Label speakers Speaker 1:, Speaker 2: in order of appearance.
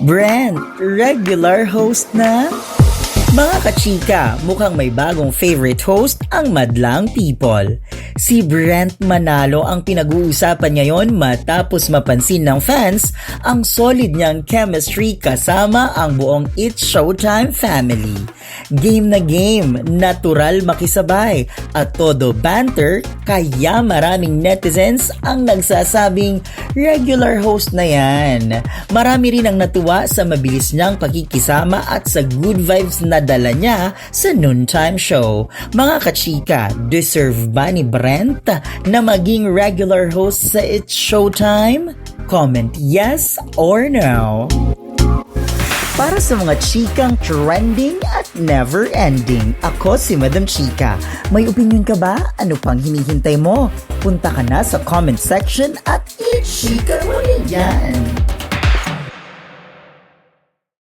Speaker 1: Brent, regular host na? Mga kachika, mukhang may bagong favorite host ang madlang people. Si Brent Manalo ang pinag-uusapan ngayon matapos mapansin ng fans ang solid niyang chemistry kasama ang buong It's Showtime family. Game na game, natural makisabay, at todo banter, kaya maraming netizens ang nagsasabing regular host na yan. Marami rin ang natuwa sa mabilis niyang pakikisama at sa good vibes na dala niya sa noontime show. Mga kachika, deserve ba ni Brent na maging regular host sa It's Showtime? Comment yes or no. Para sa mga chikang trending at never-ending, ako si Madam Chika. May opinion ka ba? Ano pang hinihintay mo? Punta ka na sa comment section at i-chika mo na yan!